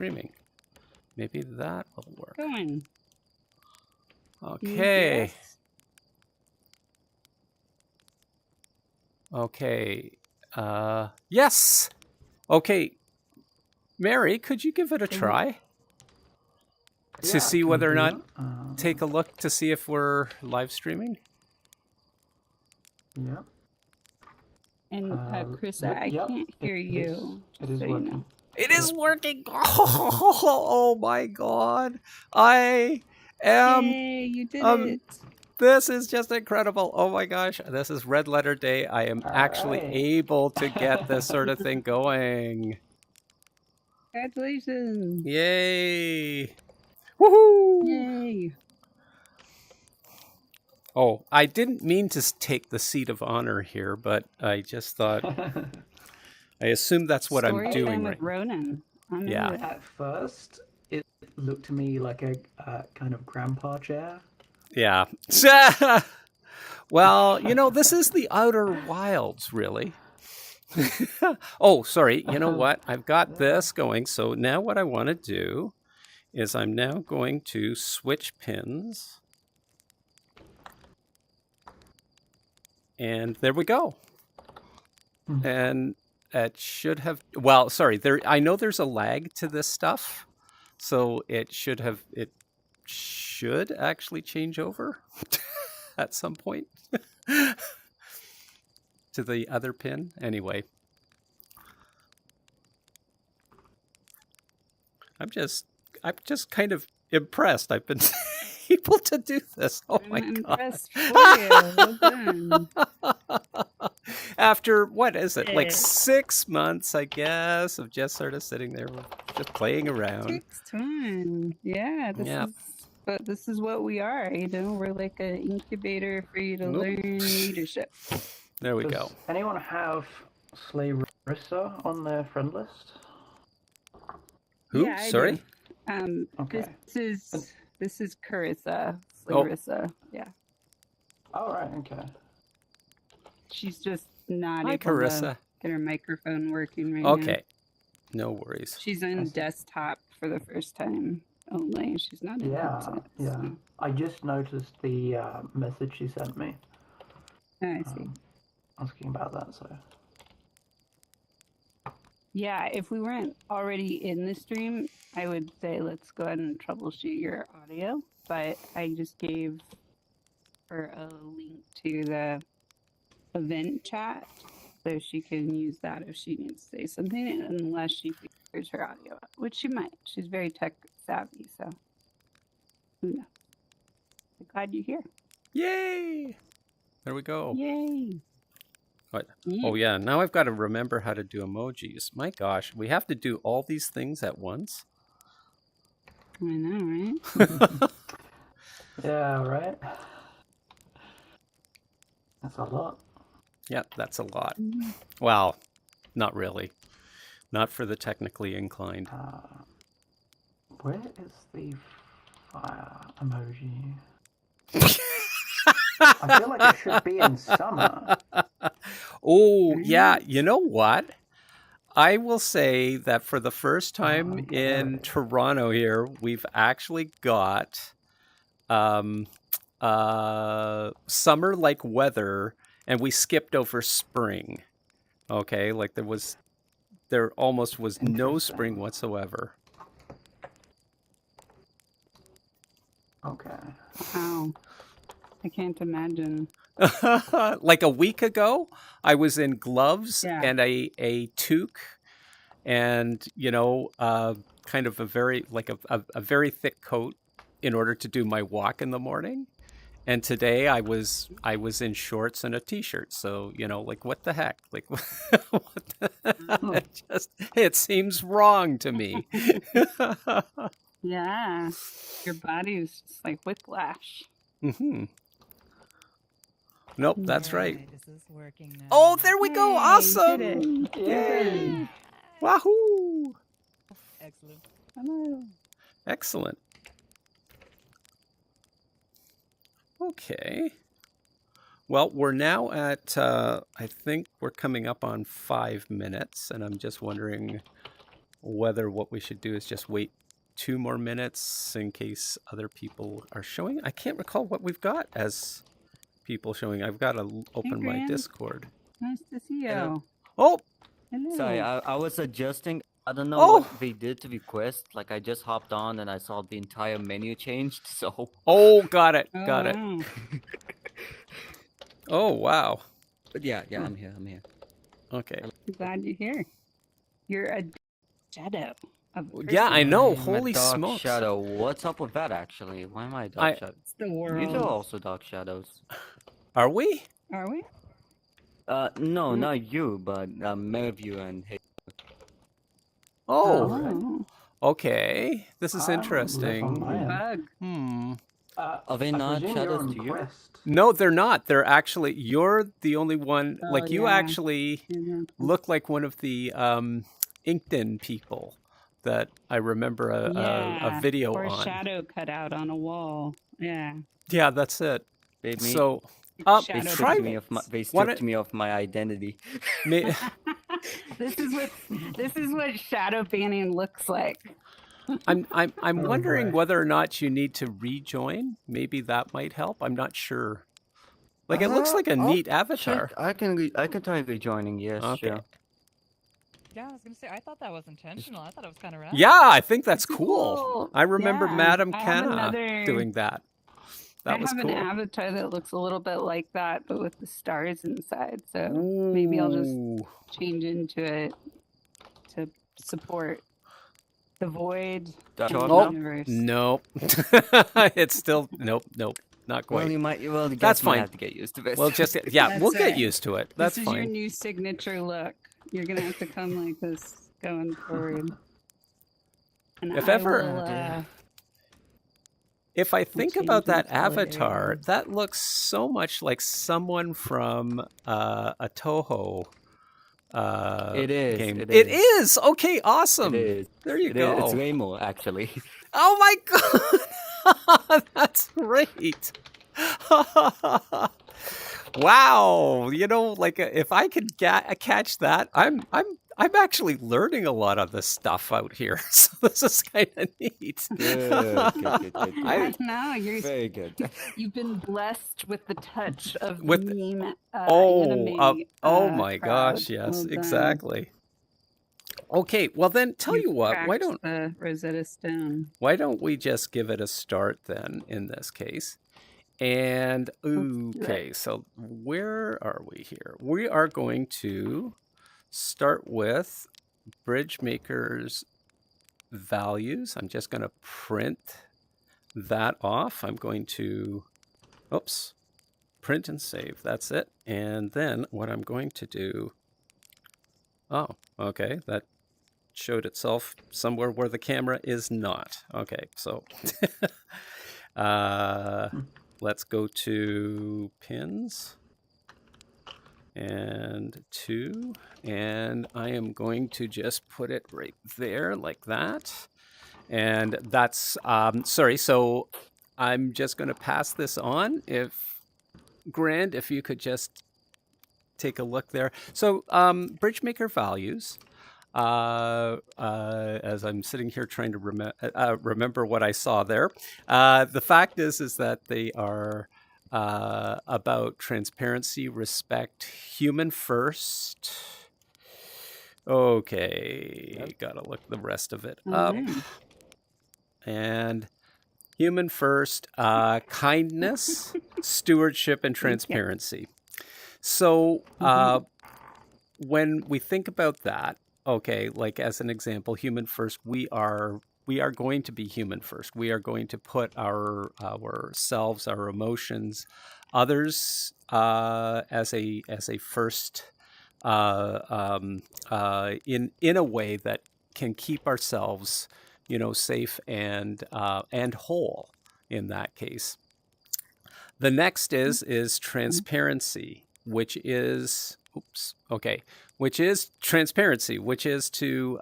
streaming. Maybe that will work. Going. Okay. Yes. Okay. Yes. Okay. Mary, could you give it a try? To see whether or not, take a look to see if we're live streaming? Yeah. And Chris, I can't hear you. It is so working. you know. It is working. Oh my God. I am. Yay, you did it. This is just incredible. Oh my gosh. This is red letter day. I am actually able to get this sort of thing going. Congratulations. Yay. Woohoo. Yay. Oh, I didn't mean to take the seat of honor here, but I just thought, I assume that's what Story I'm doing time right with Ronin. I'm Yeah. into it. At first, it looked to me like a kind of grandpa chair. Yeah. Well, you know, this is the Outer Wilds, really. Oh, sorry. You know what? I've got this going. So now what I want to do is I'm now going to switch pins. And there we go. And it should have, well, sorry, I know there's a lag to this stuff. So it should actually change over at some point to the other pin. Anyway, I'm just kind of impressed. I've been able to do this. Oh my I'm God. impressed for you. Well done. After, what is it, like 6 months, I guess, of just sort of sitting there, just playing around. Takes time. Yeah, this is what we are. You know, we're like an incubator for you to learn leadership. There we Does go. anyone have Slayerissa on their friend list? Who? Yeah, I Sorry? do. Okay. This is Carissa. Slayerissa. Yeah. Oh, right, okay. She's just not Hi, able Carissa. to get her microphone working right now. Okay. No worries. She's on desktop for the first time only. She's not in headset. Yeah. So. I just noticed the message she sent me Oh, I see. asking about that, so... Yeah, if we weren't already in the stream, I would say let's go ahead and troubleshoot your audio. But I just gave her a link to the event chat, so she can use that if she needs to say something, unless she figures her audio out, which she might. She's very tech savvy, so who knows? I'm glad you're here. Yay! There we go. Yay! What? Yeah. Oh yeah, now I've got to remember how to do emojis. My gosh, we have to do all these things at once. I know, right? Yeah, right? That's a lot. Yeah, that's a lot. Well, not really. Not for the technically inclined. Where is the fire emoji? I feel like it should be in summer. Oh, yeah. You know what? I will say that for the first time in Toronto here, we've actually got summer-like weather, and we skipped over spring. Okay, like there almost was no spring whatsoever. Okay. Wow. I can't imagine. Like a week ago, I was in gloves and a toque, and kind of a very a very thick coat in order to do my walk in the morning. And today I was in shorts and a t-shirt. So like what the heck? Like what it seems wrong to me. Yeah, your body is just like whiplash. Mm-hmm. Nope, that's right. This is working now. Oh, there we go. Yay, Awesome. did it. Yay. Wahoo. Excellent. Hello. Excellent. Okay. Well, we're now at, I think we're coming up on 5 minutes, and I'm just wondering whether what we should do is just wait 2 more minutes in case other people are showing. I can't recall what we've got as people showing. I've got to open my Gran. Discord. Nice to see you. Hello. Oh, Hello. Sorry, I was adjusting. I don't know Oh! what they did to request. Like, I just hopped on and I saw the entire menu changed, so... oh, got it, Oh, got it. wow. Oh, wow. But yeah, I'm here. Okay. I'm glad you're here. You're a shadow of a Yeah, I person. know. I'm a Holy dark smokes. shadow. What's up with that, actually? Why am I a dark shadow? It's the You world. are also dark shadows. Are we? Are we? No, not you, but Merview and Hey. Oh, okay. This is On interesting. my end. Bug. Hmm. Are they I not presume you're shadows on to you? Quest. No, they're not. They're actually, you're the only one, Oh, like you yeah. actually Mhm. look like one of the inked-in people that I remember a Yeah, video or a on. shadow cut out on a wall. Yeah. Yeah, that's it. They made, So, It's they shadow try- stripped me of my, they Why stripped don't- me of my identity. may, this is what shadow banning looks like. I'm Oh, wondering boy. whether or not you need to rejoin. Maybe that might help. I'm not sure. Like, it looks like a I'll neat avatar. Check. I can try rejoining. Yes, Okay. sure. Yeah, I was gonna say I thought that was intentional. I thought it was kind of rad. Yeah, I think that's cool. Cool. I remember Yeah, Madame I have Canna another- doing that. That was I have cool. an avatar that looks a little bit like that, but with the stars inside. So maybe I'll just Ooh. change into it to support the void Does and it show the up now? universe. Nope. It's still nope, not Well, quite. you might. Well, the That's guests might fine. have to get used to this. Well, just yeah, That's we'll get it. used to it. That's this is your fine. new signature look. You're gonna have to come like this going forward. And If I ever- will, Oh, dear. If I think change about that into a avatar, layer. that looks so much like someone from a Toho It is, game. it It is. is. Okay, awesome. It is. There you It go. is. It's Raymore, actually. Oh my god, that's great! Wow, you know, like if I could catch that, I'm actually learning a lot of this stuff out here. So this is kind of neat. Good. I know Very good. you've been blessed with the touch of With- meme Oh, anime. my crowd. gosh, yes, Well done. exactly. Okay, well then, tell you what, why cracked the Rosetta Stone? don't we just give it a start then? In this case, and do okay, so where are we here? We are going to start with Bridgemaker's values. I'm just going to print that off. I'm going to, oops, print and save. That's it. And then what I'm going to do, oh, okay, that showed itself somewhere where the camera is not. Okay, so let's go to pins and 2, and I am going to just put it right there like that. And that's sorry, so I'm just going to pass this on. If Grand, if you could just take a look there. So Bridgemaker values, as I'm sitting here trying to remember what I saw there, the fact is that they are about transparency, respect, human first. Okay, gotta look the rest of it up. Okay. And human first, kindness, stewardship, and transparency. So when we think about that, okay, like as an example, human first, we are going to be human first. We are going to put ourselves, our emotions, others as a first in a way that can keep ourselves, you know, safe and whole in that case. The next is transparency, which is transparency, which is to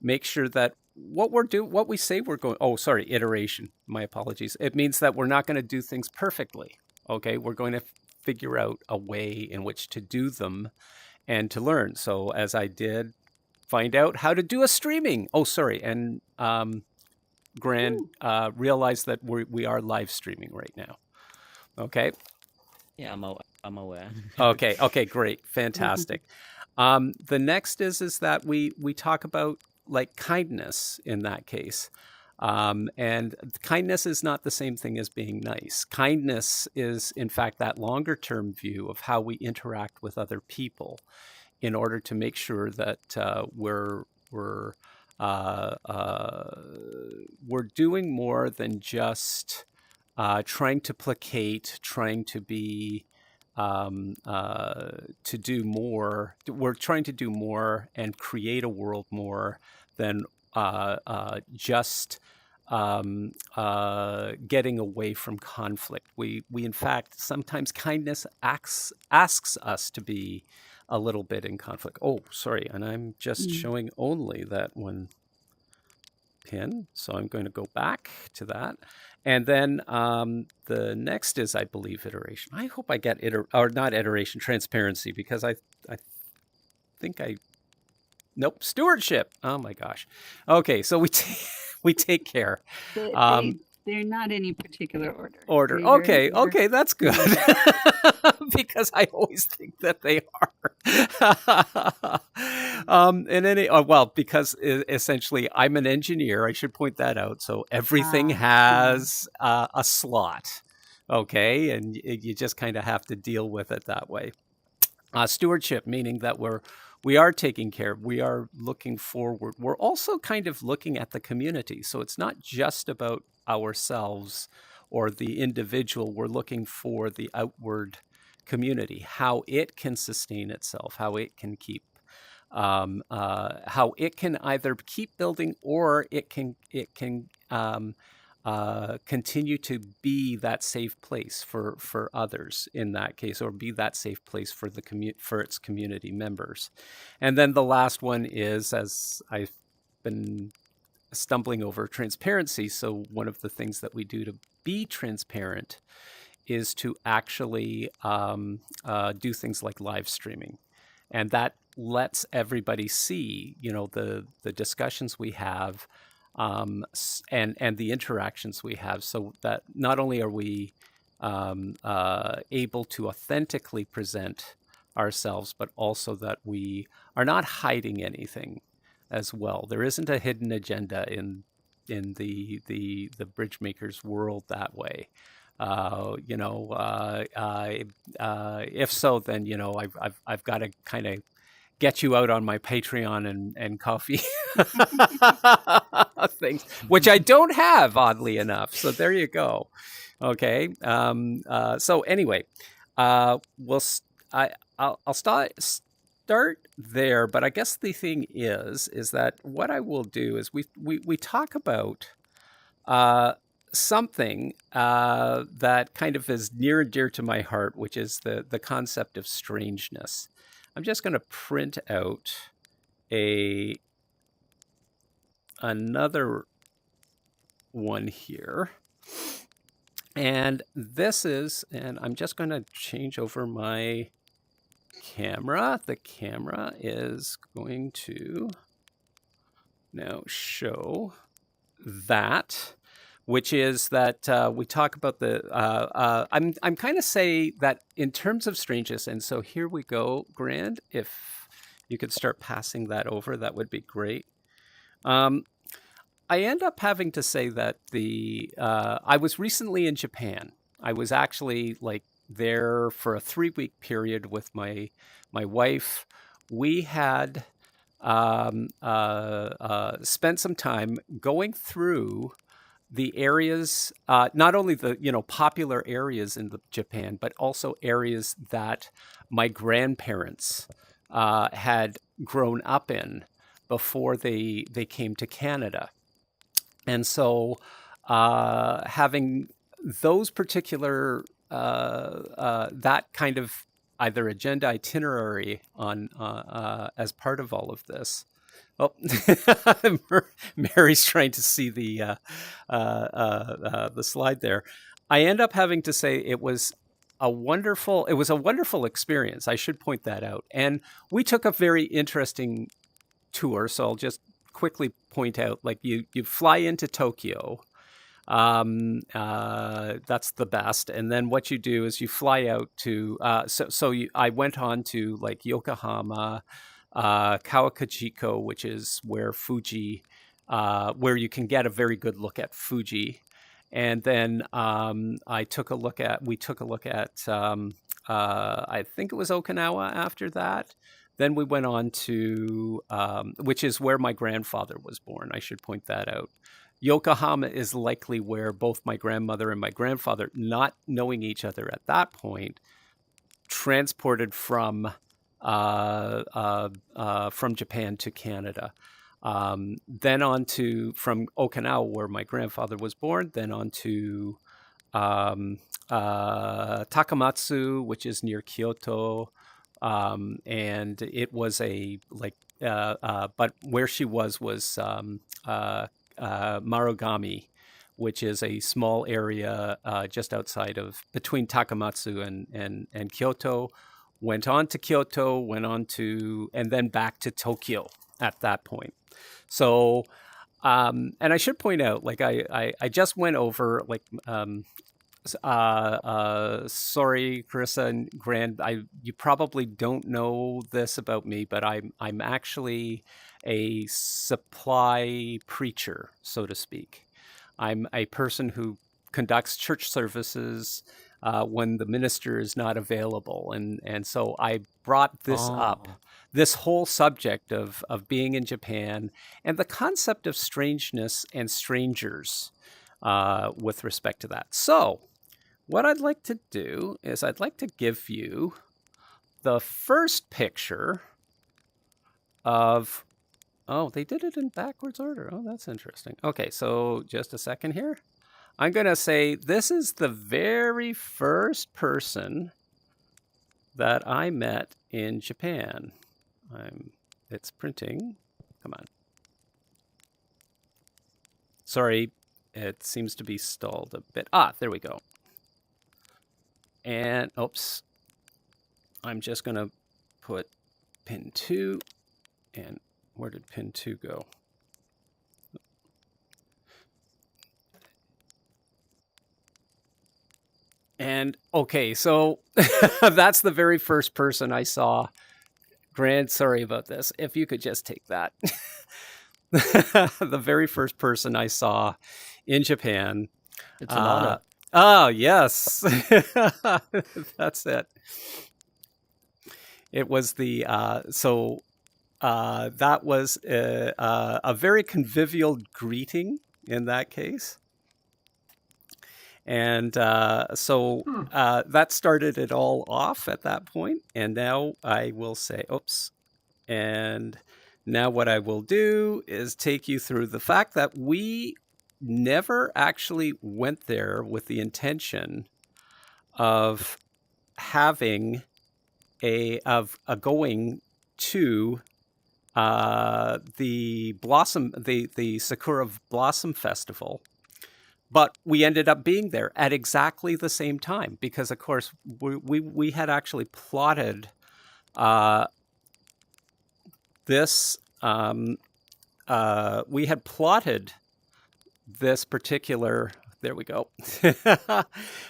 make sure that what we say we're going. Oh, sorry, iteration. My apologies. It means that we're not going to do things perfectly. Okay, we're going to figure out a way in which to do them and to learn. So as I did find out how to do a streaming. Oh, sorry, and Grand realize that we are live streaming right now. Okay. Yeah, I'm aware. Okay, great, fantastic. The next is that we talk about like kindness in that case. And kindness is not the same thing as being nice. Kindness is, in fact, that longer term view of how we interact with other people in order to make sure that we're doing more than just trying to placate, trying to be to do more. We're trying to do more and create a world more than just getting away from conflict. We in fact, sometimes kindness asks us to be a little bit in conflict. Oh, sorry, and I'm just showing only that one pin, so I'm going to go back to that. And then the next is, I believe, iteration. I hope I get not iteration, transparency, because I think nope, stewardship. Oh my gosh. Okay, so we take care. They're not any particular order. Okay, that's good. Because I always think that they are. Because essentially I'm an engineer. I should point that out. So everything has a slot. Okay, and you just kind of have to deal with it that way. Stewardship, meaning that we are taking care. We are looking forward. We're also kind of looking at the community. So it's not just about ourselves or the individual. We're looking for the outward community, how it can sustain itself, how it can keep, how it can either keep building or it can continue to be that safe place for others in that case, or be that safe place for for its community members. And then the last one is, as I've been stumbling over, transparency. So one of the things that we do to be transparent is to actually do things like live streaming, and that lets everybody see, the discussions we have. And the interactions we have, so that not only are we able to authentically present ourselves, but also that we are not hiding anything as well. There isn't a hidden agenda in the Bridgemakers world that way. If so, then I've got to kind of get you out on my Patreon and coffee things, which I don't have, oddly enough. So there you go. Okay. So anyway, I'll start there. But I guess the thing is that what I will do is we talk about something that kind of is near and dear to my heart, which is the concept of strangeness. I'm just going to print out another one here. And this is, and I'm just going to change over my camera. The camera is going to now show that, which is that we talk about I'm kind of say that in terms of strangeness. And so here we go, Grand. If you could start passing that over, that would be great. I end up having to say that I was recently in Japan. I was actually there for a 3-week period with my wife. We had spent some time going through the areas, not only the popular areas in Japan, but also areas that my grandparents had grown up in before they came to Canada. And so having those particular, that kind of either agenda itinerary on as part of all of this. Oh, Mary's trying to see the slide there. I end up having to say it was a wonderful experience. I should point that out. And we took a very interesting tour, so I'll just quickly point out, like you fly into Tokyo. That's the best. And then what you do is you fly out to, I went on to like Yokohama, Kawakachiko, which is where Fuji, where you can get a very good look at Fuji. And then we took a look at, I think it was Okinawa after that. Then we went on to, which is where my grandfather was born. I should point that out. Yokohama is likely where both my grandmother and my grandfather, not knowing each other at that point, transported from Japan to Canada. Then on to, from Okinawa, where my grandfather was born, then on to Takamatsu, which is near Kyoto. And it was but where she was Marugami, which is a small area just outside of, between Takamatsu and Kyoto. Went on to Kyoto, and then back to Tokyo at that point. So, and I should point out, like I just went over, like, sorry, Carissa and Grant, you probably don't know this about me, but I'm actually a supply preacher, so to speak. I'm a person who conducts church services when the minister is not available, and so I brought this up, this whole subject of being in Japan and the concept of strangeness and strangers with respect to that. So what I'd like to do is I'd like to give you the first picture of, oh, they did it in backwards order. Oh, that's interesting. Okay, so just a second here. I'm going to say this is the very first person that I met in Japan. It's printing. Come on. Sorry, it seems to be stalled a bit. There we go. And, oops, I'm just going to put pin 2, and where did pin 2 go? And, okay, so that's the very first person I saw. Grant, sorry about this. If you could just take that. The very first person I saw in Japan. It's an honor. Oh, yes. That's it. It was the, that was a very convivial greeting in that case. And that started it all off at that point. And now I will say, oops. And now what I will do is take you through the fact that we never actually went there with the intention of having going to the Sakura Blossom Festival, but we ended up being there at exactly the same time because, of course, we had actually plotted this. We had plotted this particular, there we go,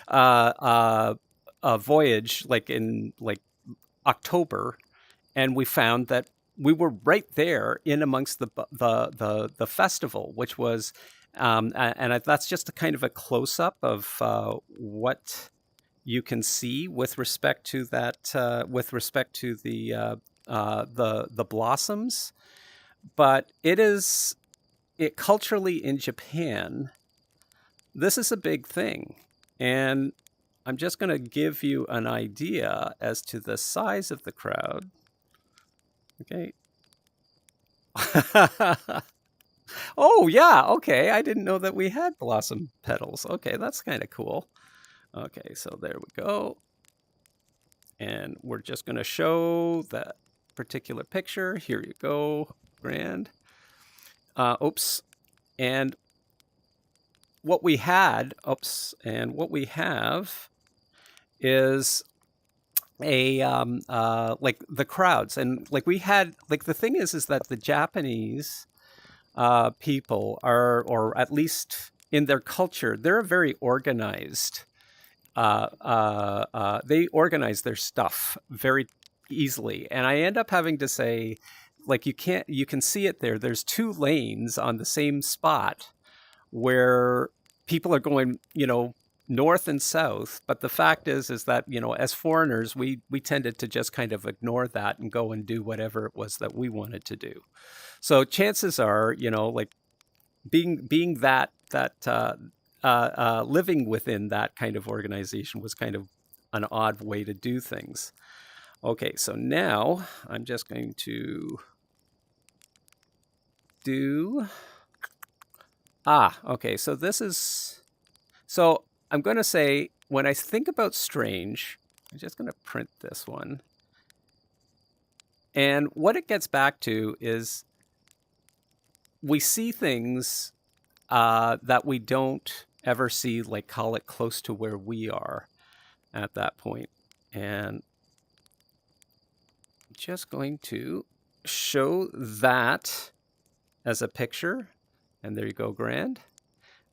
a voyage like in October, and we found that we were right there in amongst the festival, which was, that's just a kind of a close up of what you can see with respect to that, with respect to the blossoms, but it culturally in Japan, this is a big thing. And I'm just going to give you an idea as to the size of the crowd. Okay. Oh, yeah. Okay. I didn't know that we had blossom petals. Okay. That's kind of cool. Okay. So there we go. And we're just going to show that particular picture. Here you go. Grand. Oops. And what we had, and what we have is like the crowds, and like we had like the thing is that the Japanese people are, or at least in their culture, they're very organized. They organize their stuff very easily, and I end up having to say, like, you can see it there. There's 2 lanes on the same spot where people are going, north and south. But the fact is that, as foreigners, we tended to just kind of ignore that and go and do whatever it was that we wanted to do. So chances are, like being that living within that kind of organization was kind of an odd way to do things. Okay, so now I'm just going to do... okay, so this is... So I'm going to say, when I think about strange, I'm just going to print this one. And what it gets back to is we see things that we don't ever see, like call it close to where we are at that point. And I'm just going to show that as a picture. And there you go, Grand.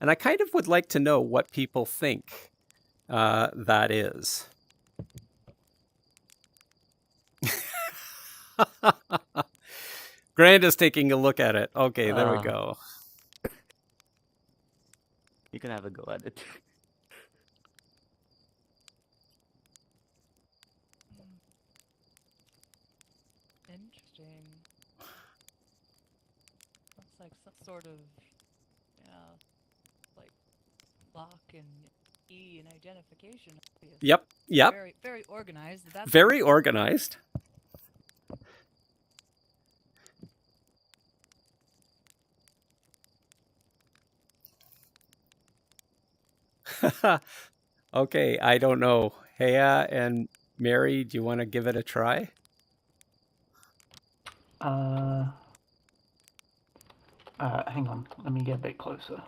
And I kind of would like to know what people think that is. Grand is taking a look at it. Okay, there we go. You can have a go at it. Interesting. Looks like some sort of, like lock and key and identification. Obviously. Yep. Very, very organized. That's very organized. Okay, I don't know. Heya and Mary, do you want to give it a try? Hang on. Let me get a bit closer.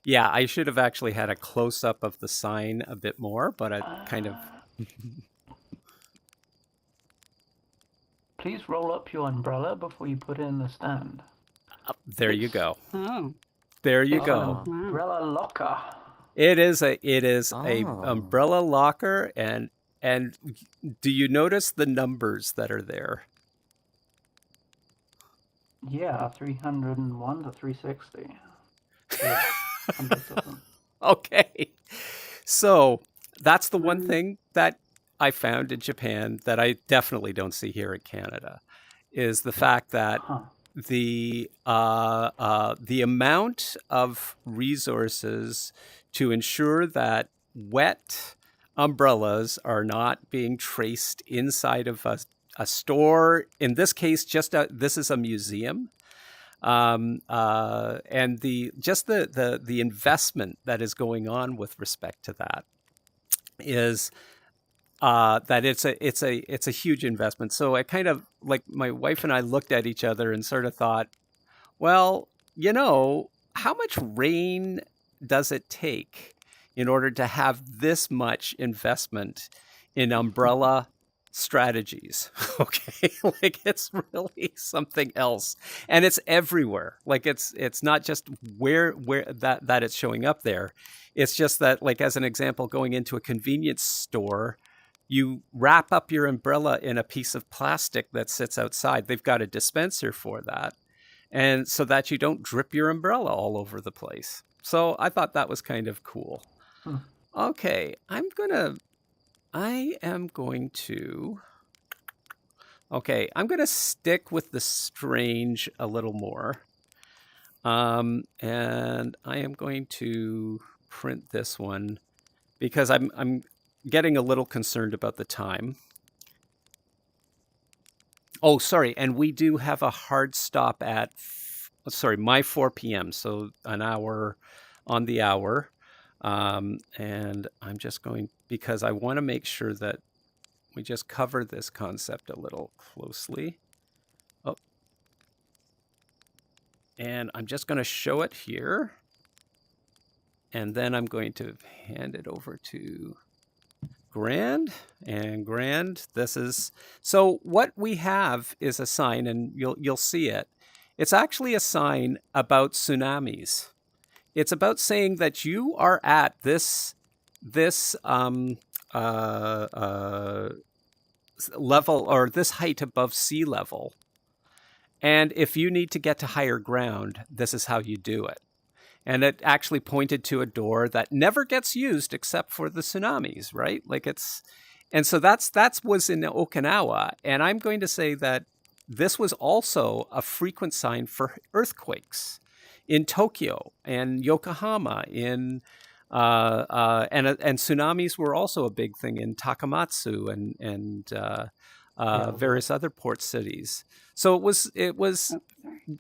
Yeah, I should have actually had a close-up of the sign a bit more, but I kind of... Please roll up your umbrella before you put it in the stand. There you go. Oh. There you It's go. an umbrella locker. It is a umbrella locker, and do you notice the numbers that are there? Yeah, 301 to 360. Okay. So that's the one thing that I found in Japan that I definitely don't see here in Canada, is the fact that the amount of resources to ensure that wet umbrellas are not being traced inside of a store. In this case, this is a museum. And the investment that is going on with respect to that is that it's a huge investment. So I kind of, like, my wife and I looked at each other and sort of thought, well, how much rain does it take in order to have this much investment in umbrella strategies? Okay, like, it's really something else, and it's everywhere. Like, it's not just where that it's showing up there. It's just that, like, as an example, going into a convenience store, you wrap up your umbrella in a piece of plastic that sits outside. They've got a dispenser for that, and so that you don't drip your umbrella all over the place. So I thought that was kind of cool. Okay, I am going to stick with the strange a little more. And I am going to print this one because I'm getting a little concerned about the time. Oh, sorry, and we do have a hard stop at my 4 p.m. So an hour on the hour. And I'm just going, because I want to make sure that we just cover this concept a little closely. Oh. And I'm just going to show it here. And then I'm going to hand it over to grand and grand. This is, so what we have is a sign, and you'll see it. It's actually a sign about tsunamis. It's about saying that you are at this level, or this height above sea level. And if you need to get to higher ground, this is how you do it. And it actually pointed to a door that never gets used except for the tsunamis, right? Like it's, and so that was in Okinawa. And I'm going to say that this was also a frequent sign for earthquakes in Tokyo and Yokohama, and tsunamis were also a big thing in Takamatsu and various other port cities. So it was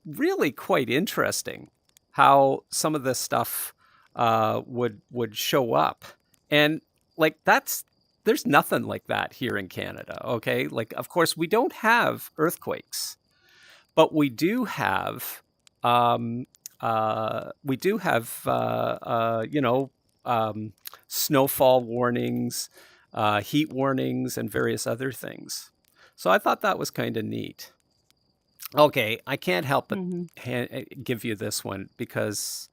really quite interesting how some of this stuff would show up, and like there's nothing like that here in Canada. Okay, like of course we don't have earthquakes, but we do have snowfall warnings, heat warnings, and various other things. So I thought that was kind of neat. Okay, I can't help but give you this one because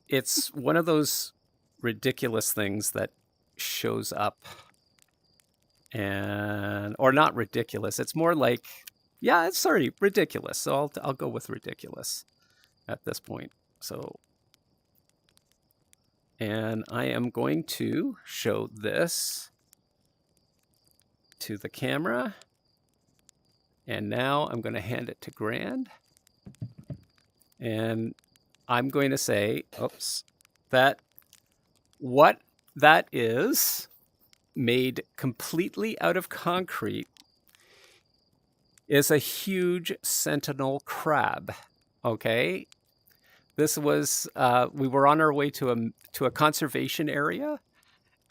it's one of those ridiculous things that shows up, or not ridiculous. It's more like, yeah, it's ridiculous. So I'll go with ridiculous at this point. So, and I am going to show this to the camera. And now I'm going to hand it to Grand. And I'm going to say, that what that is made completely out of concrete is a huge sentinel crab. Okay? This was, we were on our way to a conservation area,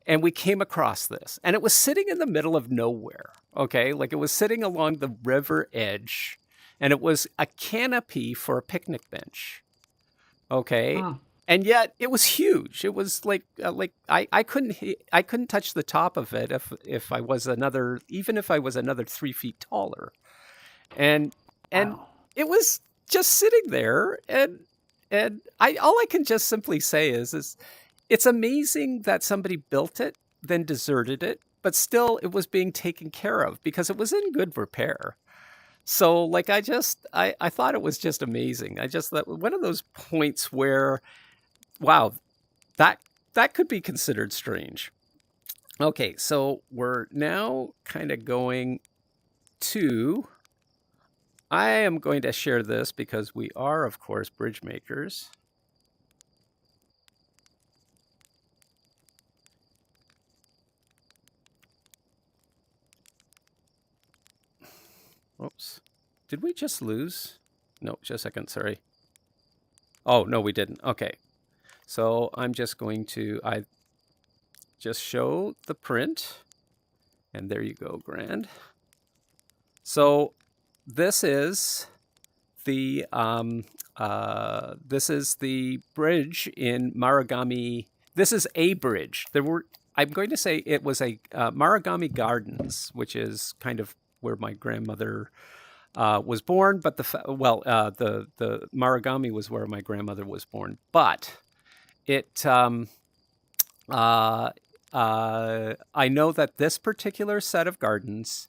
and we came across this, and it was sitting in the middle of nowhere. Okay, like it was sitting along the river edge, and it was a canopy for a picnic bench. Okay, and yet it was huge. It was like I couldn't touch the top of it if I was another 3 feet taller, and it was just sitting there, and all I can just simply say is it's amazing that somebody built it, then deserted it, but still it was being taken care of because it was in good repair. So like I thought it was just amazing. I just thought one of those points where, wow, that could be considered strange. Okay, so we're now kind of going to, I am going to share this because we are, of course, bridge makers. Oops. Did we just lose? No, just a second, sorry. Oh, no, we didn't. Okay. So I'm just going to, I just show the print. And there you go, Grand. So this is the bridge in Marugame. This is a bridge. I'm going to say it was a Marugame Gardens, which is kind of where my grandmother was born, but the Marugame was where my grandmother was born. But it, I know that this particular set of gardens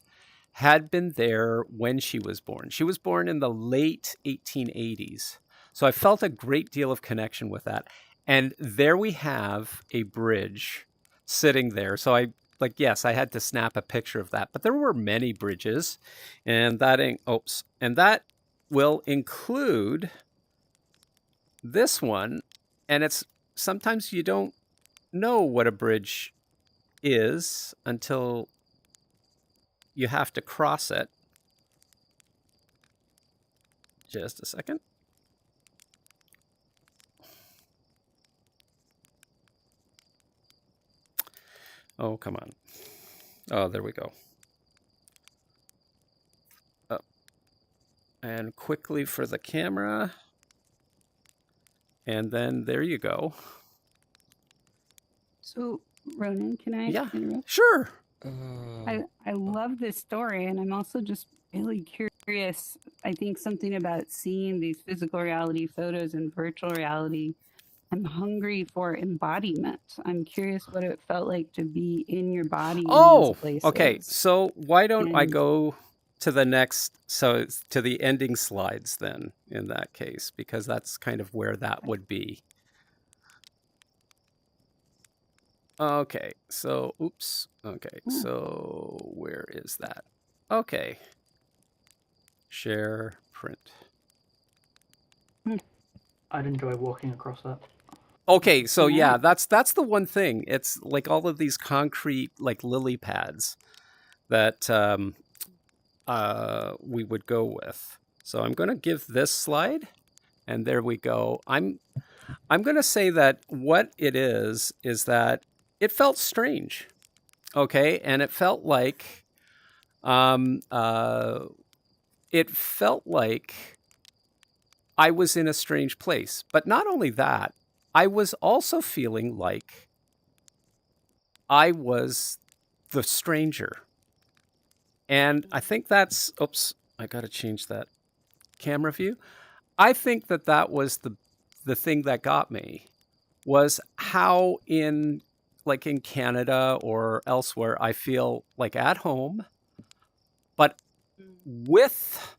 had been there when she was born. She was born in the late 1880s. So I felt a great deal of connection with that. And there we have a bridge sitting there. So I had to snap a picture of that. But there were many bridges, and that will include this one. And it's sometimes you don't know what a bridge is until you have to cross it. Just a second. Oh, come on. Oh, there we go. Oh. And quickly for the camera. And then there you go. So Ronan, can I Yeah, interrupt? sure. I love this story, and I'm also just really curious. I think something about seeing these physical reality photos and virtual reality. I'm hungry for embodiment. I'm curious what it felt like to be in your body in these Oh, places. okay. So why don't I And go to the next, so to the ending slides then, in that case, because that's kind of where that would be. Okay, so, oops. Okay, so where is that? Okay. Share, print. I'd enjoy walking across that. Okay, so yeah, Yeah. that's the one thing. It's like all of these concrete, like lily pads that we would go with. So I'm going to give this slide, and there we go. I'm going to say that what it is that it felt strange, okay, and it felt like um, uh, I was in a strange place. But not only that, I was also feeling like I was the stranger. And I think that's, oops, I got to change that camera view. I think that was the thing that got me, was how in Canada or elsewhere I feel like at home, but with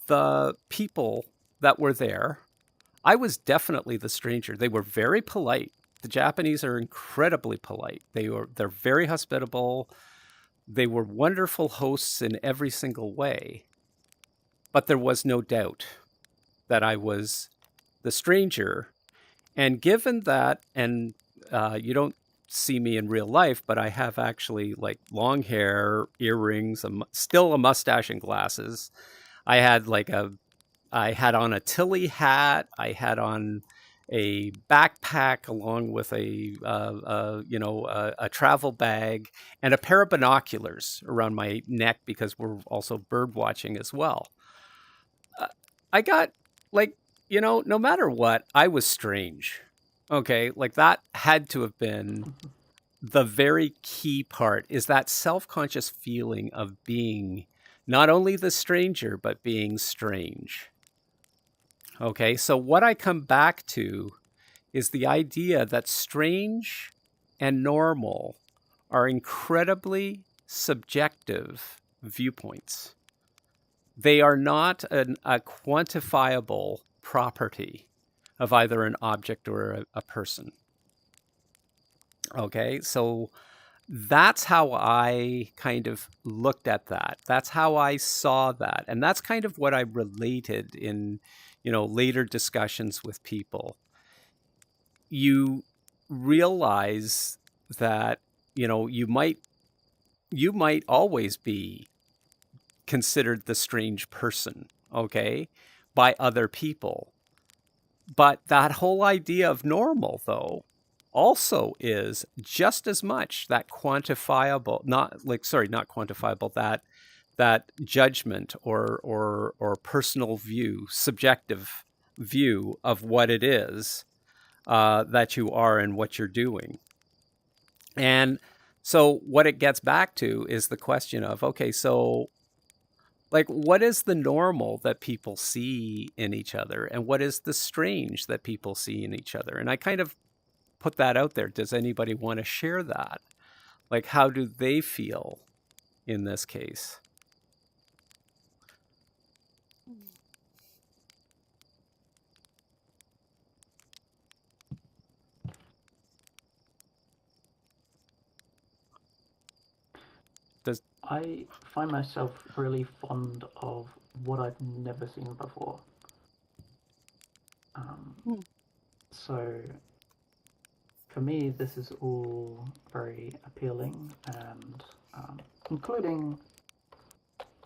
the people that were there, I was definitely the stranger. They were very polite. The Japanese are incredibly polite. They're very hospitable. They were wonderful hosts in every single way. But there was no doubt that I was the stranger. And given that, and you don't see me in real life, but I have actually like long hair, earrings, still a mustache and glasses. I had on a Tilly hat. I had on a backpack along with a travel bag and a pair of binoculars around my neck because we're also bird watching as well. I got no matter what, I was strange. Okay, like that had to have been the very key part, is that self-conscious feeling of being not only the stranger, but being strange. Okay, so what I come back to is the idea that strange and normal are incredibly subjective viewpoints. They are not a quantifiable property of either an object or a person. Okay, so that's how I kind of looked at that. That's how I saw that. And that's kind of what I related in, later discussions with people. You realize that, you might always be considered the strange person, okay, by other people. But that whole idea of normal, though, also is just as much that quantifiable, not quantifiable, that judgment or personal view, subjective view of what it is that you are and what you're doing. And so what it gets back to is the question of, okay, so what is the normal that people see in each other, and what is the strange that people see in each other? And I kind of put that out there. Does anybody want to share that? Like, how do they feel in this case? I find myself really fond of what I've never seen before. So for me, this is all very appealing, and including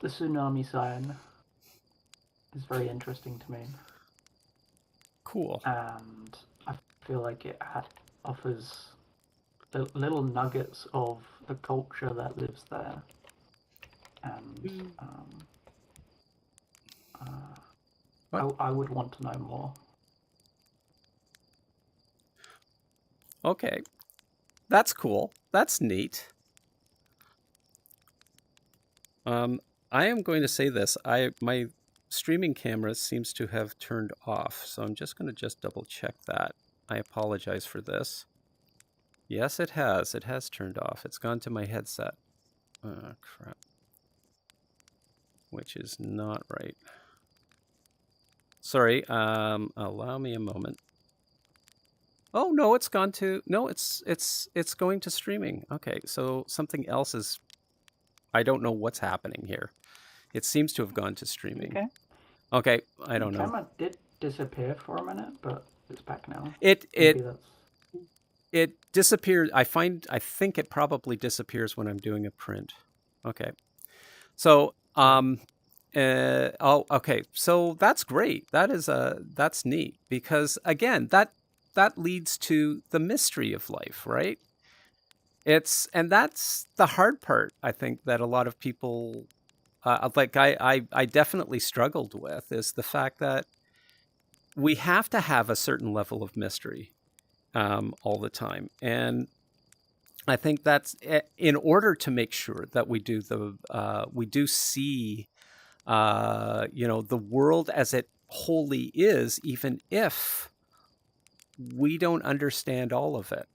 the tsunami sign is very interesting to me. Cool. And I feel like it offers little nuggets of the culture that lives there. And I would want to know more. Okay, that's cool. that's neat. I am going to say this. My streaming camera seems to have turned off, so I'm just going to double check that. I apologize for this. Yes, it has. It has turned off. It's gone to my headset. Oh, crap. Which is not right. Sorry. Allow me a moment. Oh no, it's gone to it's going to streaming. Okay, so something else is. I don't know what's happening here. It seems to have gone to streaming. Okay, I don't know. The camera did disappear for a minute, but it's back now. It disappeared. I think it probably disappears when I'm doing a print. Okay. So okay. So that's great. That's neat, because again, that leads to the mystery of life, right? And that's the hard part, I think, that a lot of people I definitely struggled with, is the fact that we have to have a certain level of mystery all the time. And I think that's in order to make sure that we do see the world as it wholly is, even if we don't understand all of it.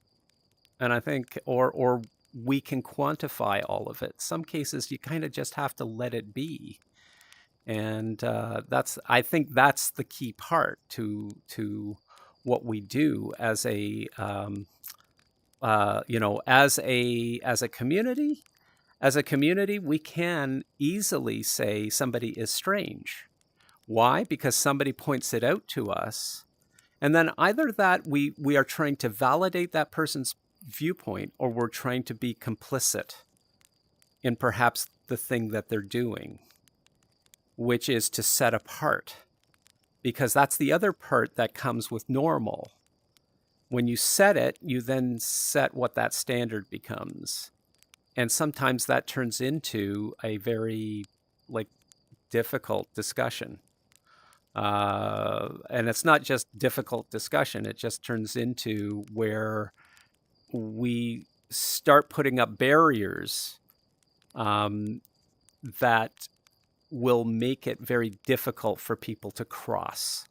And I think, or we can quantify all of it. Some cases you kind of just have to let it be. And I think that's the key part to what we do as a as a community. As a community, we can easily say somebody is strange. Why? Because somebody points it out to us, and then either that we are trying to validate that person's viewpoint, or we're trying to be complicit in perhaps the thing that they're doing, which is to set apart. Because that's the other part that comes with normal. When you set it, you then set what that standard becomes. And sometimes that turns into a very difficult discussion. And it's not just difficult discussion, it just turns into where we start putting up barriers that will make it very difficult for people to cross.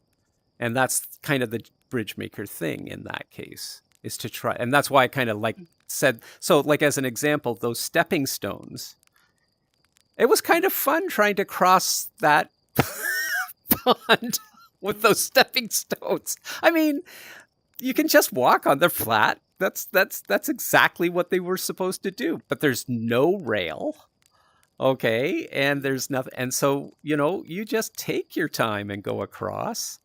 And that's kind of the Bridgemaker thing in that case, is to try. And that's why I kind of said, so as an example, those stepping stones, it was kind of fun trying to cross that pond with those stepping stones. I mean, you can just walk on the flat. That's exactly what they were supposed to do. But there's no rail. Okay, and there's nothing. And so, you just take your time and go across.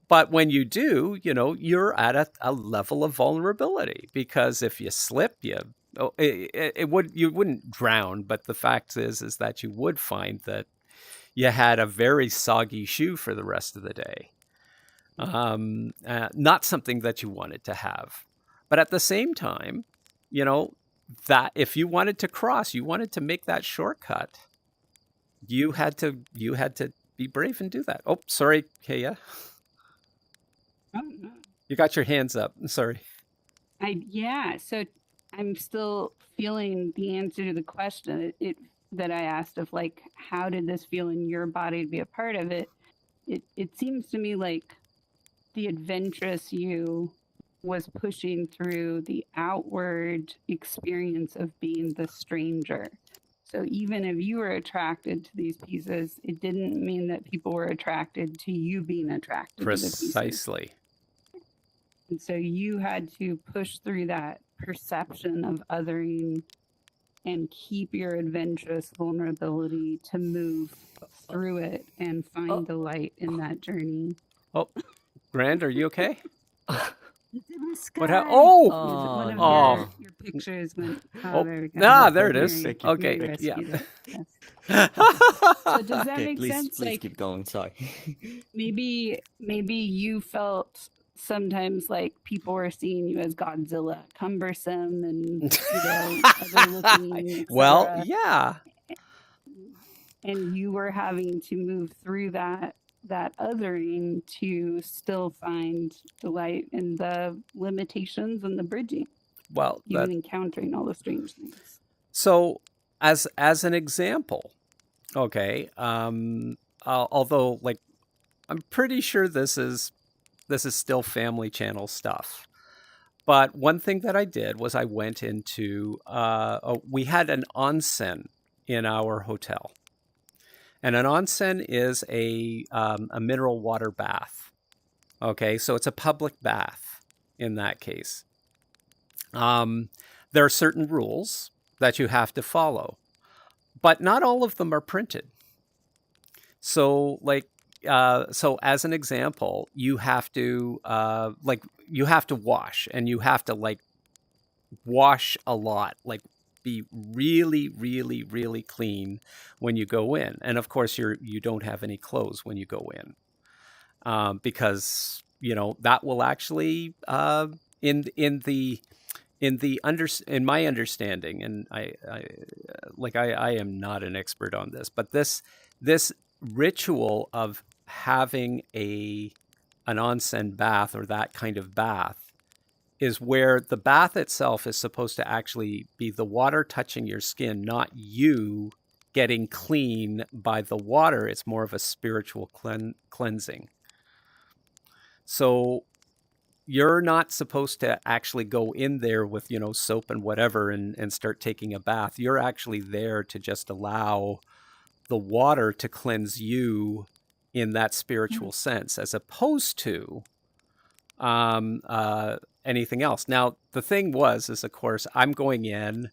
But when you do, you're at a level of vulnerability, because if you slip, you wouldn't drown. But the fact is that you would find that you had a very soggy shoe for the rest of the day. Not something that you wanted to have. But at the same time, that if you wanted to cross, you wanted to make that shortcut, you had to be brave and do that. Oh, sorry, Kaya. Oh, no. You got your hands up. Sorry. So I'm still feeling the answer to the question that I asked of how did this feel in your body to be a part of it? It seems to me like the adventurous you was pushing through the outward experience of being the stranger. So even if you were attracted to these pieces, it didn't mean that people were attracted to you being attracted Precisely. to the pieces. And so you had to push through that perception of othering and keep your adventurous vulnerability to move through it and find the light in that journey. Oh, Grand, are you okay? It's in the sky. What One of your pictures went. There we go. There it is. Okay, yeah. Yes. So does that make sense? Please keep going. Sorry. maybe you felt sometimes like people were seeing you as Godzilla, cumbersome and other looking. Well, yeah. And you were having to move through that othering to still find the light and the limitations and the bridging. well, you've been encountering all the strange things. So, as an example, okay, although like I'm pretty sure this is still Family Channel stuff. But one thing that I did was I went into we had an onsen in our hotel, and an onsen is a mineral water bath. Okay, so it's a public bath in that case. There are certain rules that you have to follow, but not all of them are printed. So, like, so as an example, you have to you have to wash, and you have to like wash a lot, like be really, really, really clean when you go in. And of course, you don't have any clothes when you go in, because that will actually in my understanding, and I am not an expert on this, but this ritual of having an onsen bath or that kind of bath is where the bath itself is supposed to actually be the water touching your skin, not you getting clean by the water. It's more of a spiritual cleansing. So you're not supposed to actually go in there with, soap and whatever and start taking a bath. You're actually there to just allow the water to cleanse you in that spiritual sense, as opposed to anything else. Now, the thing is, of course, I'm going in,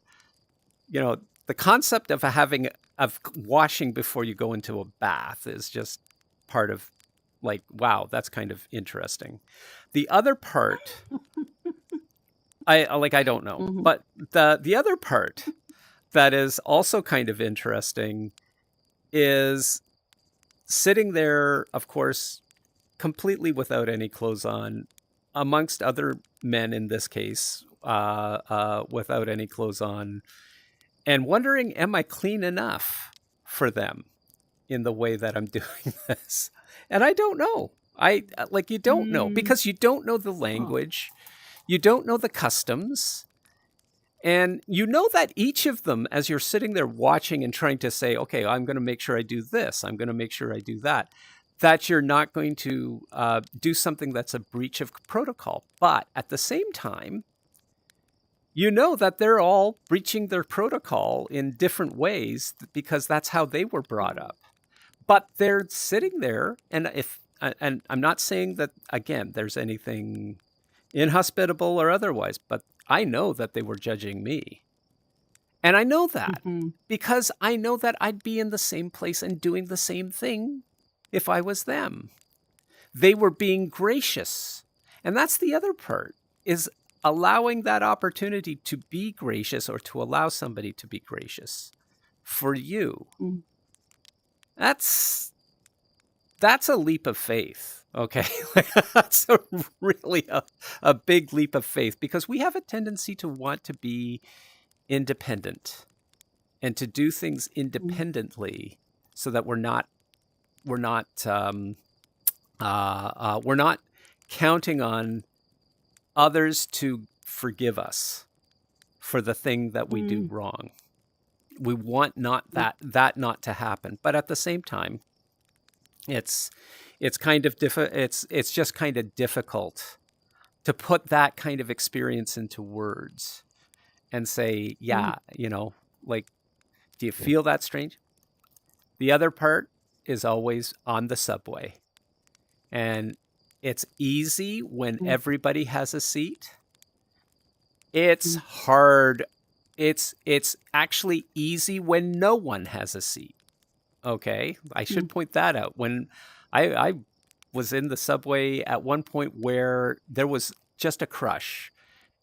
the concept of washing before you go into a bath is just part of like, wow, that's kind of interesting. The other part, I don't know, but the other part that is also kind of interesting is sitting there, of course, completely without any clothes on, amongst other men in this case, without any clothes on, and wondering, am I clean enough for them in the way that I'm doing this? And I don't know. You don't know, because you don't know the language, you don't know the customs, and you know that each of them, as you're sitting there watching and trying to say, okay, I'm going to make sure I do this, I'm going to make sure I do that, that you're not going to do something that's a breach of protocol. But at the same time, you know that they're all breaching their protocol in different ways because that's how they were brought up. But they're sitting there, and I'm not saying that, again, there's anything inhospitable or otherwise, but I know that they were judging me. And I know that because I know that I'd be in the same place and doing the same thing if I was them. They were being gracious. And that's the other part, is allowing that opportunity to be gracious, or to allow somebody to be gracious for you. That's a leap of faith, okay? That's really a big leap of faith, because we have a tendency to want to be independent and to do things independently, so that we're not counting on others to forgive us for the thing that we do wrong. We want that not to happen, but at the same time, it's kind of it's just kind of difficult to put that kind of experience into words and say, yeah, like, do you feel that strange? The other part is always on the subway, and it's easy when everybody has a seat. It's hard. It's actually easy when no one has a seat. Okay, I should point that out. When I was in the subway at one point where there was just a crush,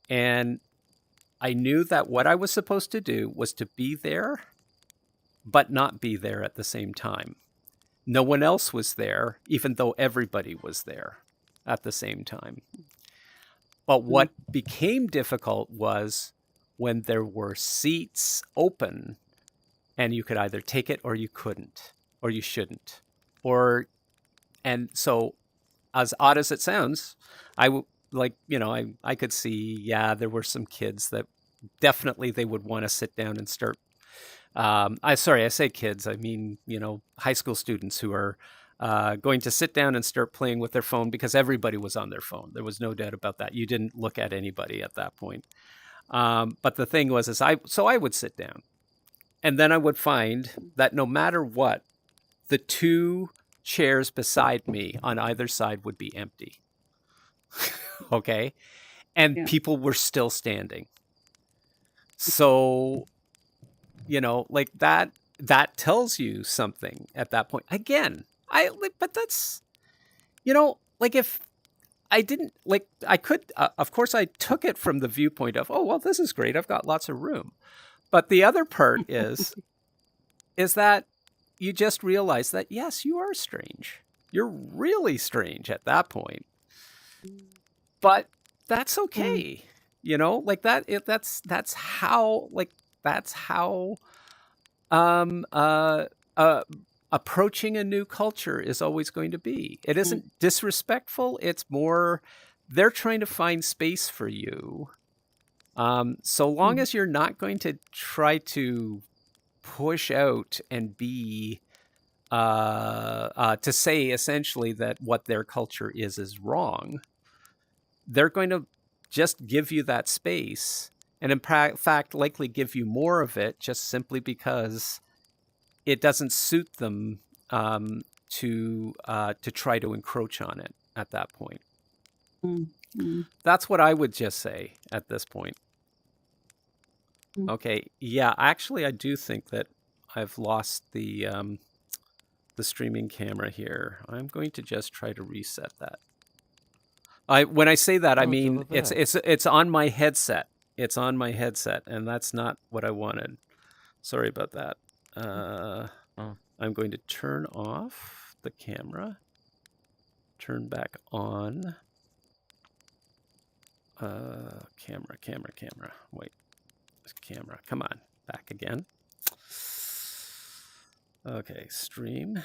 and I knew that what I was supposed to do was to be there, but not be there at the same time. No one else was there, even though everybody was there at the same time. But what became difficult was when there were seats open, and you could either take it or you couldn't, or you shouldn't. And so, as odd as it sounds, like, I could see, yeah, there were some kids that definitely they would want to sit down and start. I say kids, I mean, high school students who are going to sit down and start playing with their phone because everybody was on their phone. There was no doubt about that. You didn't look at anybody at that point. But the thing was, I would sit down, and then I would find that no matter what, the two chairs beside me on either side would be empty. Okay. And people were still standing. So, like that tells you something at that point. Again, but that's, like if I didn't, like I could, of course I took it from the viewpoint of, oh, well, this is great. I've got lots of room. But the other part is that you just realize that, yes, you are strange. You're really strange at that point. But that's okay. Like that's how approaching a new culture is always going to be. It isn't disrespectful. It's more, they're trying to find space for you. So long as you're not going to try to push out and be to say essentially that what their culture is wrong, they're going to just give you that space, and in fact likely give you more of it, just simply because it doesn't suit them to try to encroach on it at that point. That's what I would just say at this point. Okay, yeah, actually I do think that I've lost the streaming camera here. I'm going to just try to reset that. When I say that, I mean it's on my headset. It's on my headset, and that's not what I wanted. Sorry about that. I'm going to turn off the camera. Turn back on. Camera. Wait. Camera. Come on. Back again. Okay. Stream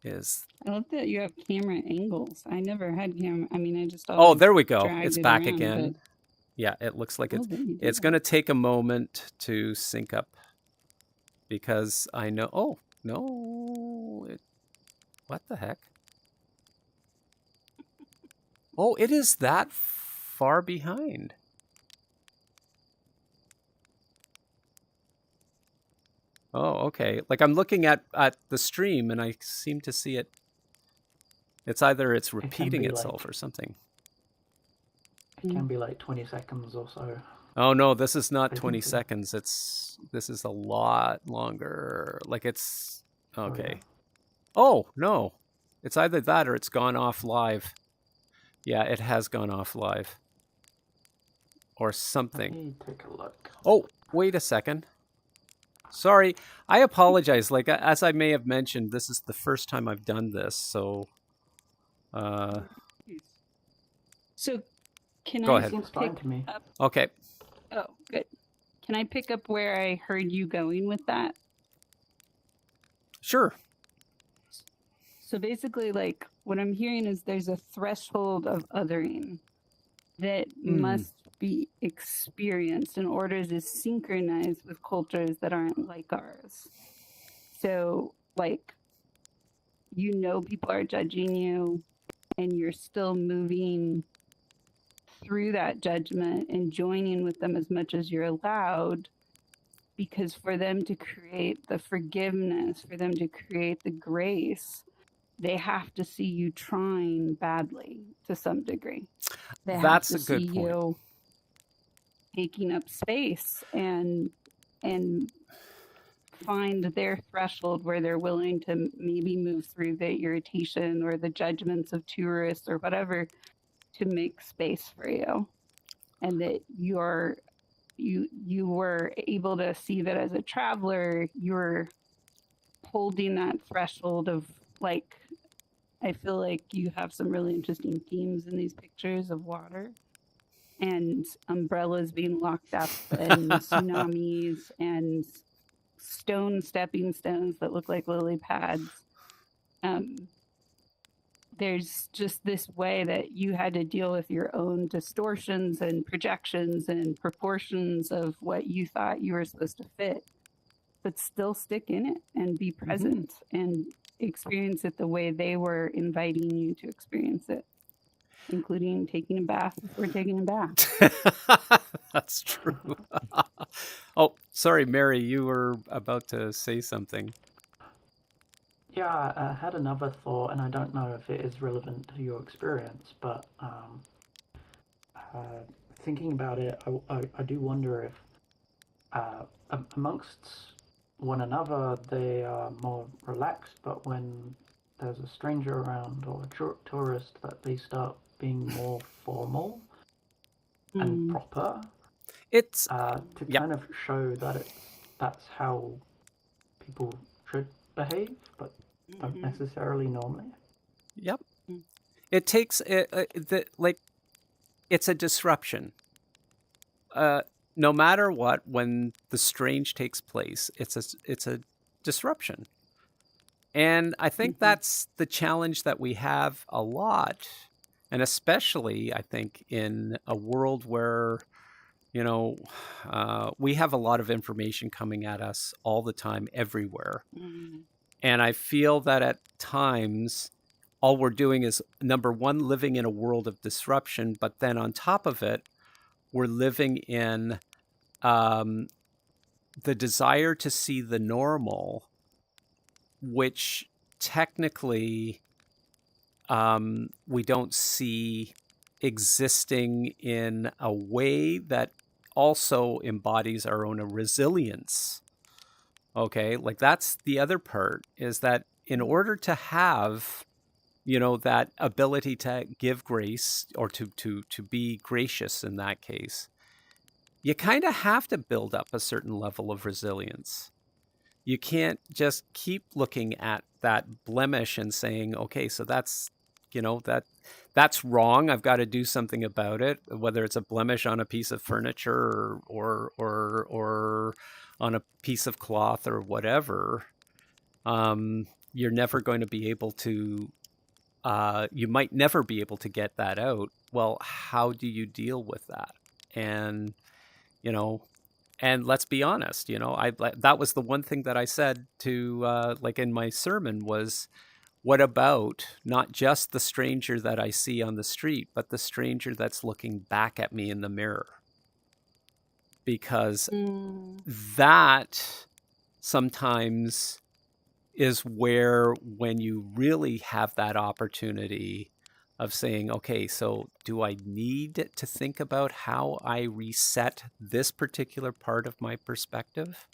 is... I love that you have camera angles. I never had camera. I mean, I just Oh, there we go. dragged It's it back around, again. but- Yeah, it looks like there you it's go. going to take a moment to sync up, because I know... Oh, no. What the heck? Oh, it is that far behind. Oh, okay. Like I'm looking at the stream and I seem to see it. It's either it's repeating itself or something. It can be like 20 seconds or so. Oh no, this is not I 20 think so. seconds. This is a lot longer. Like it's okay. Oh, no. It's either that or it's gone off live. Yeah, it has gone off live. Or something. Let me take a look. Oh, wait a second. Sorry, I apologize. Like, as I may have mentioned, this is the first time I've done this, so... So, can Go I ahead. Seems fine pick to me. up? Okay. Oh, good. Can I pick up where I heard you going with that? Sure. So basically, like, what I'm hearing is there's a threshold of othering that must be experienced in order to synchronize with cultures that aren't like ours. So, like, people are judging you, and you're still moving through that judgment and joining with them as much as you're allowed, because for them to create the forgiveness, for them to create the grace, they have to see you trying badly to some degree. They That's have a to good see point. you taking up space and find their threshold where they're willing to maybe move through the irritation or the judgments of tourists or whatever to make space for you. And that you were able to see that as a traveler, you're holding that threshold of, like, I feel like you have some really interesting themes in these pictures of water and umbrellas being locked up and tsunamis and stepping stones that look like lily pads. there's just this way that you had to deal with your own distortions and projections and proportions of what you thought you were supposed to fit, but still stick in it and be present and experience it the way they were inviting you to experience it, including taking a bath before taking a bath. That's true. Oh, sorry, Mary, you were about to say something. Yeah, I had another thought, and I don't know if it is relevant to your experience, but thinking about it, I do wonder if amongst one another they are more relaxed, but when there's a stranger around or a tourist, that they start being more formal and proper. It's to kind of show that that's how people should behave, but don't necessarily normally. Yep. It takes it's a disruption. No matter what, when the strange takes place, it's a disruption. And I think that's the challenge that we have a lot, and especially I think in a world where we have a lot of information coming at us all the time, everywhere. And I feel that at times, all we're doing is, number one, living in a world of disruption, but then on top of it, we're living in the desire to see the normal, which technically we don't see existing in a way that also embodies our own resilience. Okay, like that's the other part, is that in order to have that ability to give grace, or to be gracious in that case, you kind of have to build up a certain level of resilience. You can't just keep looking at that blemish and saying, okay, so that's that's wrong, I've got to do something about it, whether it's a blemish on a piece of furniture or on a piece of cloth or whatever. You're never going to be able to you might never be able to get that out. Well, how do you deal with that? And and let's be honest, that was the one thing that I said to like in my sermon was, what about not just the stranger that I see on the street, but the stranger that's looking back at me in the mirror? Because that sometimes is where, when you really have that opportunity of saying, okay, so do I need to think about how I reset this particular part of my perspective?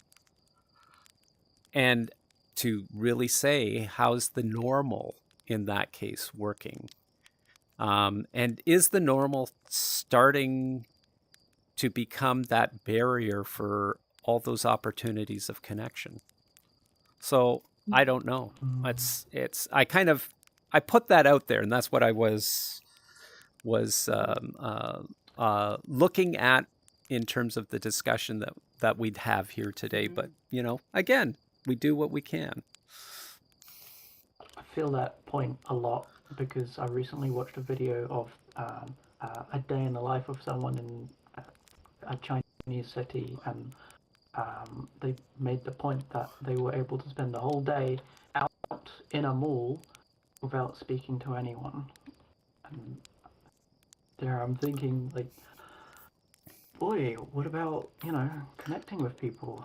And to really say, how's the normal in that case working? And is the normal starting to become that barrier for all those opportunities of connection? So I don't know. I put that out there, and that's what I was looking at in terms of the discussion that we'd have here today. But again, we do what we can. I feel that point a lot because I recently watched a video of a day in the life of someone in a Chinese city, and they made the point that they were able to spend the whole day out in a mall without speaking to anyone. And there I'm thinking, like, boy, what about, connecting with people?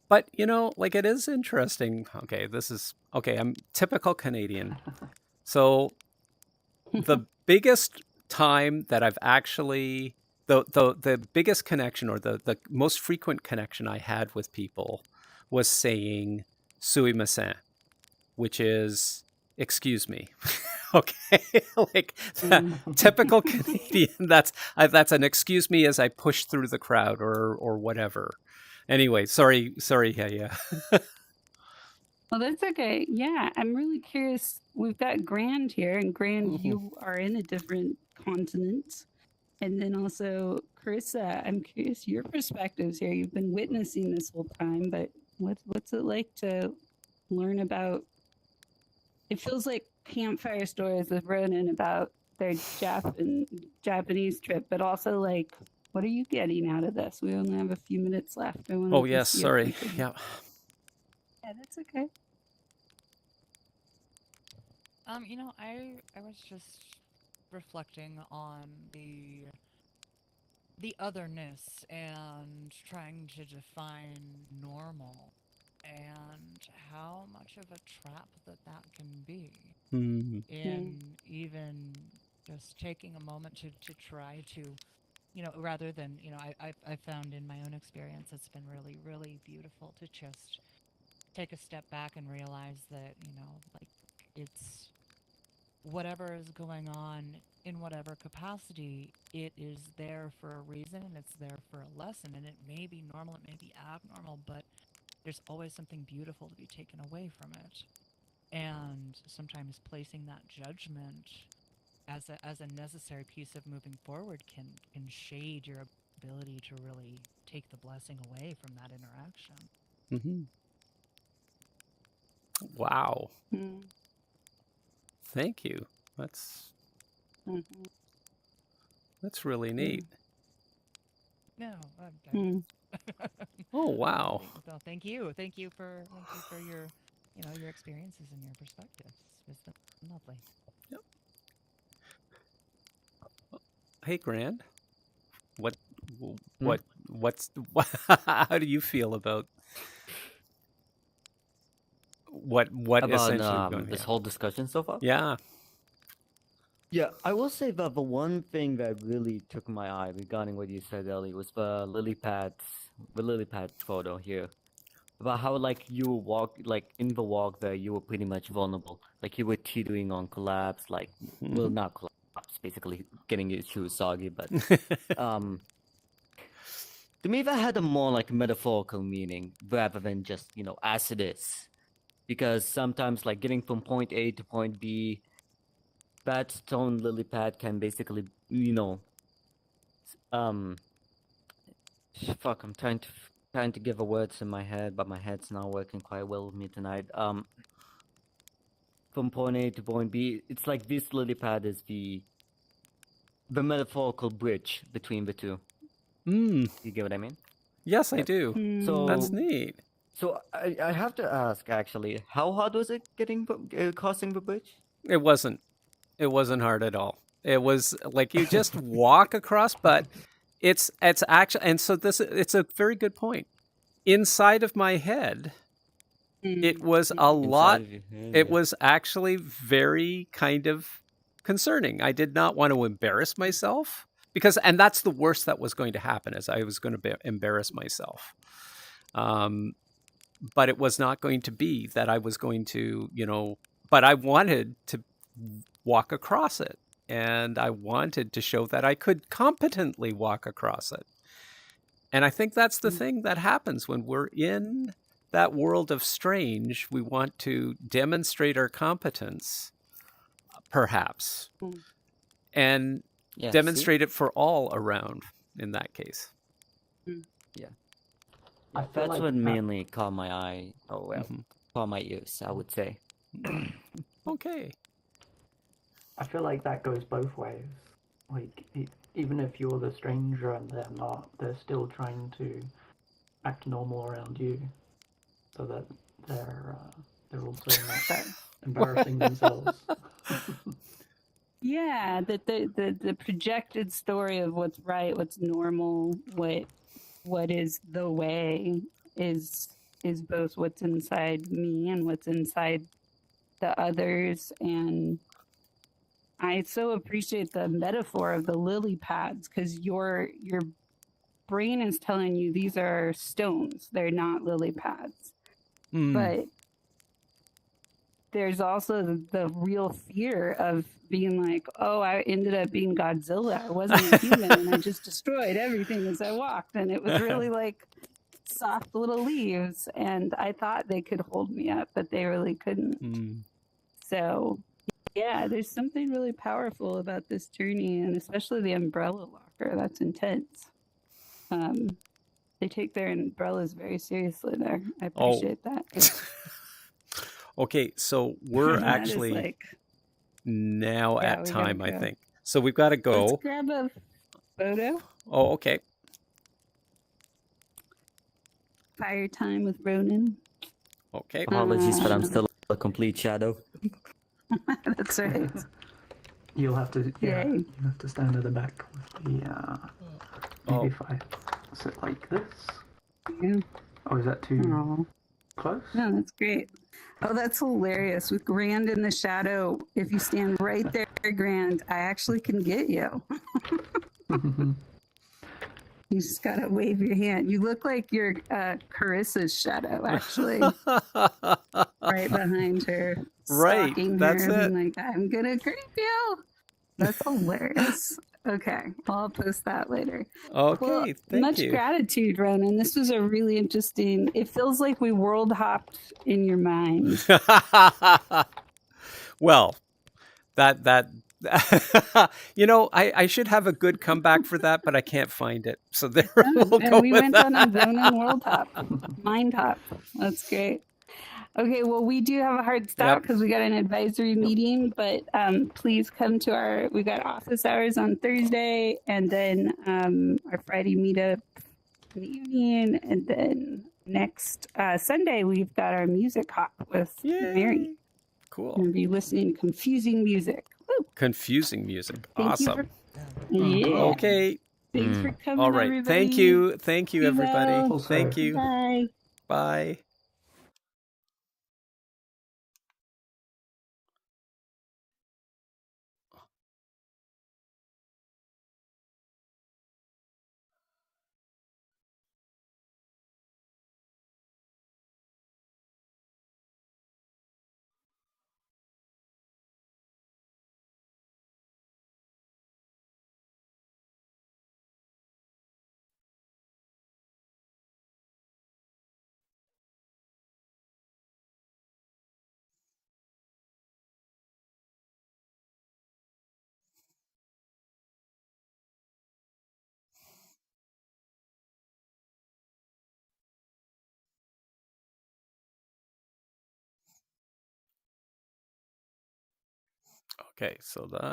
But like, it is interesting. I'm typical Canadian. So the biggest time that I've actually the biggest connection, or the most frequent connection I had with people, was saying "sumimasen," which is "excuse me." Okay, like typical Canadian. That's an "excuse me" as I push through the crowd or whatever. Anyway, sorry, yeah. Well, that's okay. Yeah, I'm really curious. We've got Grand here, and Grand, you are in a different continent. And then also, Carissa, I'm curious your perspectives here. You've been witnessing this whole time, but what's it like to learn about. It feels like campfire stories with Ronin about their Japanese trip, but also like, what are you getting out of this? We only have a few minutes left. I wanted Oh to yes, see if sorry. we could. Yeah. Yeah, that's okay. You know, I was just reflecting on the otherness and trying to define normal and how much of a trap that can be. Hmm. In even just taking a moment to try to, you know, rather than, you know, I found in my own experience it's been really, really beautiful to just take a step back and realize that, you know, like it's whatever is going on in whatever capacity, it is there for a reason and it's there for a lesson. And it may be normal, it may be abnormal, but there's always something beautiful to be taken away from it. And sometimes placing that judgment as a necessary piece of moving forward can shade your ability to really take the blessing away from that interaction. Hmm. Wow. Mm. Thank you. That's Mm-hmm. that's really neat. No, Mm. Oh wow. Well, thank you for your, you know, your experiences and your perspectives. It's been lovely. Yep. Hey, Grand. What's how do you feel about what essentially About going? this Yeah. whole discussion so far. Yeah. Yeah, I will say that the one thing that really took my eye regarding what you said, Ellie, was the lily pad photo here. About how like you walk, like in the walk there, you were pretty much vulnerable. Like you were teetering on collapse, like well, not collapse, basically getting your shoes soggy. But to me, that had a more like metaphorical meaning rather than just, you know, as it is. Because sometimes like getting from point A to point B, that stone lily pad can basically, you know, fuck, I'm trying to give the words in my head, but my head's not working quite well with me tonight. From point A to point B, it's like this lily pad is the metaphorical bridge between the two. Mm. You get what I mean? Yes, I do. So That's neat. So I have to ask actually, how hard was it getting crossing the bridge? It wasn't hard at all. It was like you just walk across, but it's actually, and so it's a very good point. Inside of my head, it was a lot. It was actually very kind of concerning. I did not want to embarrass myself and that's the worst that was going to happen, is I was going to embarrass myself. But it was not going to be that I was going to, you know, but I wanted to walk across it, and I wanted to show that I could competently walk across it. And I think that's the thing that happens when we're in that world of strange. We want to demonstrate our competence, perhaps, and demonstrate it for all around in that case. Yeah. That's like what mainly caught my eye, caught my ears, I would say. Okay. I feel like that goes both ways. Like, even if you're the stranger and they're not, they're still trying to act normal around you, so that they're also not embarrassing themselves. Yeah, the projected story of what's right, what's normal, what is the way is both what's inside me and what's inside the others. And I so appreciate the metaphor of the lily pads, because your brain is telling you these are stones, they're not lily pads. But there's also the real fear of being like, oh, I ended up being Godzilla. I wasn't a human and I just destroyed everything as I walked. And it was really like soft little leaves. And I thought they could hold me up, but they really couldn't. So, yeah, there's something really powerful about this journey, and especially the umbrella locker. That's intense. They take their umbrellas very seriously there. I appreciate that. Okay, so we're That is actually like, now yeah, at we gotta time, I go. think. So we've got to Let's go. grab a photo. Oh, okay. Fire time with Ronin. Okay. Apologies, but I'm still a complete shadow. That's right. You'll have to, yeah, Yay. you have to stand at the back with the, maybe if I sit like this. Yeah. Or is that too Aw. close? No, that's great. Oh, that's hilarious. With Grand in the shadow, if you stand right there, Grand, I actually can get you. You just gotta wave your hand. You look like you're Carissa's shadow, actually, right behind her, Right, stalking that's her, it. being like, "I'm gonna creep you." That's hilarious. Okay, I'll post that later. Well, Okay, thank much you. gratitude, Ronan. This was a really interesting. It feels like we world hopped in your mind. Well, that I should have a good comeback for that, but I can't find it. So there we'll And go we with went that. on a Ronan world hop, mind hop. That's great. Okay, well, we do have a hard stop Yep. because we got an advisory meeting, but please come to we got office hours on Thursday and then our Friday meetup in the Union. And then next Sunday, we've got our music hop with Mary. Yay. Cool. We're going to be listening to confusing music. Woo. Confusing music. Thank you Awesome. yeah. Okay. Thanks for coming, All right. everybody. Thank you. Thank you, Be everybody. well. Also, Thank you. Bye. Bye. Okay, so that